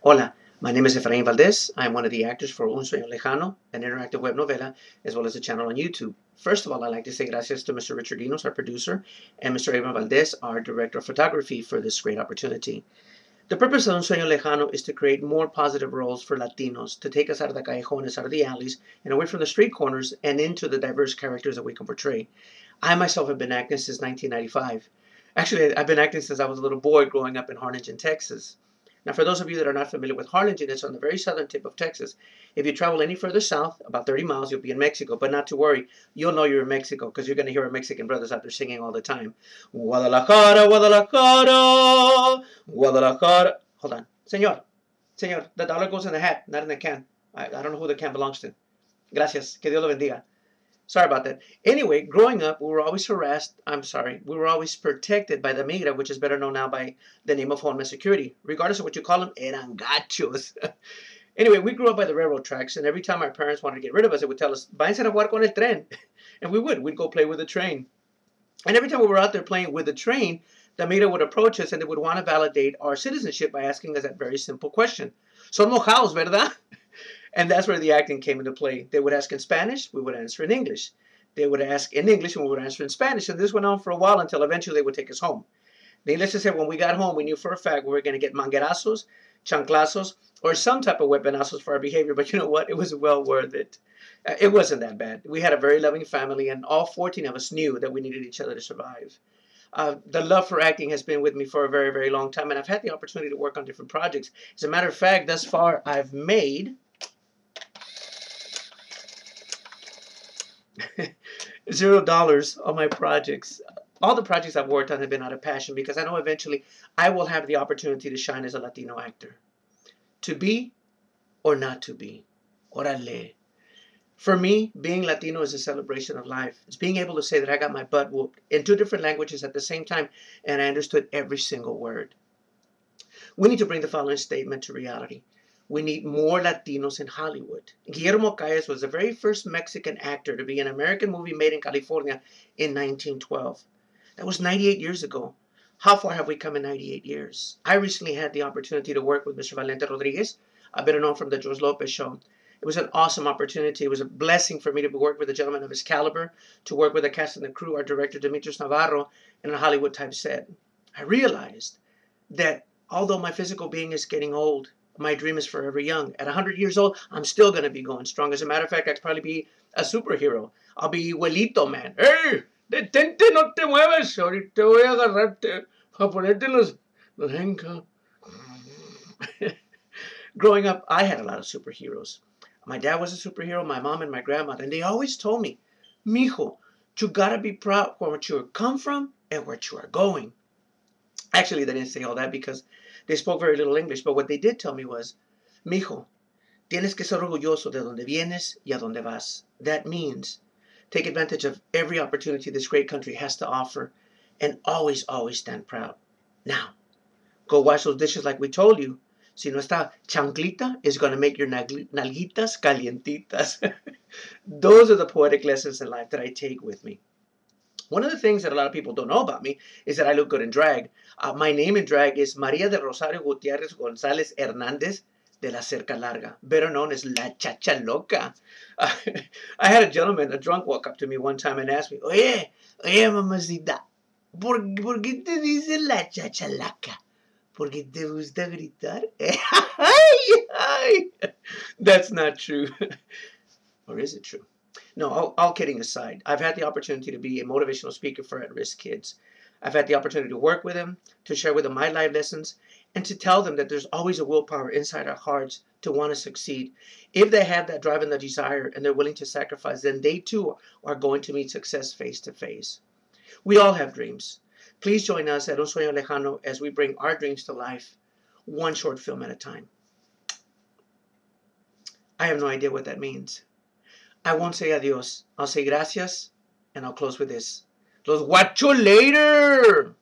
Hola, my name is Efrain Valdez. I am one of the actors for Un Sueño Lejano, an interactive web novela, as well as a channel on YouTube. First of all, I'd like to say gracias to Mr. Richard Dinos, our producer, and Mr. Efrain Valdez, our director of photography, for this great opportunity. The purpose of Un Sueño Lejano is to create more positive roles for Latinos, to take us out of the callejones, out of the alleys, and away from the street corners, and into the diverse characters that we can portray. I myself have been acting since 1995. Actually, I've been acting since I was a little boy growing up in Harlingen, Texas. Now, for those of you that are not familiar with Harlingen, it's on the very southern tip of Texas. If you travel any further south, about 30 miles, you'll be in Mexico. But not to worry, you'll know you're in Mexico because you're going to hear our Mexican brothers out there singing all the time. Guadalajara, Guadalajara, Guadalajara. Hold on. Señor, the dollar goes in the hat, not in the can. I don't know who the can belongs to. Gracias. Que Dios lo bendiga. Sorry about that. Anyway, growing up, we were always we were always protected by the migra, which is better known now by the name of Homeland Security. Regardless of what you call them, eran gachos. Anyway, we grew up by the railroad tracks, and every time our parents wanted to get rid of us, they would tell us, váyanse a jugar con el tren. And we would. We'd go play with the train. And every time we were out there playing with the train, the migra would approach us, and they would want to validate our citizenship by asking us that very simple question. Son mojados, ¿verdad? And that's where the acting came into play. They would ask in Spanish, we would answer in English. They would ask in English, and we would answer in Spanish. And this went on for a while until eventually they would take us home. Needless to say, when we got home, we knew for a fact we were going to get manguerazos, chanclazos, or some type of weaponazos for our behavior. But you know what? It was well worth it. It wasn't that bad. We had a very loving family, and all 14 of us knew that we needed each other to survive. The love for acting has been with me for a very, very long time, and I've had the opportunity to work on different projects. As a matter of fact, thus far, I've made $0 on my projects. All the projects I've worked on have been out of passion because I know eventually I will have the opportunity to shine as a Latino actor. To be or not to be. Orale. For me, being Latino is a celebration of life. It's being able to say that I got my butt whooped in 2 different languages at the same time and I understood every single word. We need to bring the following statement to reality. We need more Latinos in Hollywood. Guillermo Calles was the very first Mexican actor to be in an American movie made in California in 1912. That was 98 years ago. How far have we come in 98 years? I recently had the opportunity to work with Mr. Valente Rodriguez, better known from the George Lopez show. It was an awesome opportunity. It was a blessing for me to work with a gentleman of his caliber, to work with the cast and the crew, our director, Demetrius Navarro, in a Hollywood-type set. I realized that although my physical being is getting old, my dream is forever young. At 100 years old, I'm still going to be going strong. As a matter of fact, I could probably be a superhero. I'll be Huelito Man. Hey, detente, no te muevas. Ahorita voy a agarrarte a ponerte los henka. Growing up, I had a lot of superheroes. My dad was a superhero, my mom and my grandmother. And they always told me, mijo, you got to be proud of where you come from and where you are going. Actually, they didn't say all that because they spoke very little English, but what they did tell me was, mijo, tienes que ser orgulloso de donde vienes y a donde vas. That means take advantage of every opportunity this great country has to offer and always, always stand proud. Now, go wash those dishes like we told you. Si no está chanclita, is going to make your nalguitas calientitas. Those are the poetic lessons in life that I take with me. One of the things that a lot of people don't know about me is that I look good in drag. My name in drag is Maria del Rosario Gutierrez González Hernández de la Cerca Larga, better known as La Chacha Loca. I had a gentleman, a drunk, walk up to me one time and ask me, Oye, mamacita, ¿por qué te dice La Chacha Loca? ¿Porque te gusta gritar? That's not true. Or is it true? No, all kidding aside, I've had the opportunity to be a motivational speaker for at-risk kids. I've had the opportunity to work with them, to share with them my life lessons, and to tell them that there's always a willpower inside our hearts to want to succeed. If they have that drive and the desire and they're willing to sacrifice, then they too are going to meet success face to face. We all have dreams. Please join us at Un Sueño Lejano as we bring our dreams to life, one short film at a time. I have no idea what that means. I won't say adios. I'll say gracias, and I'll close with this. Los guacho later!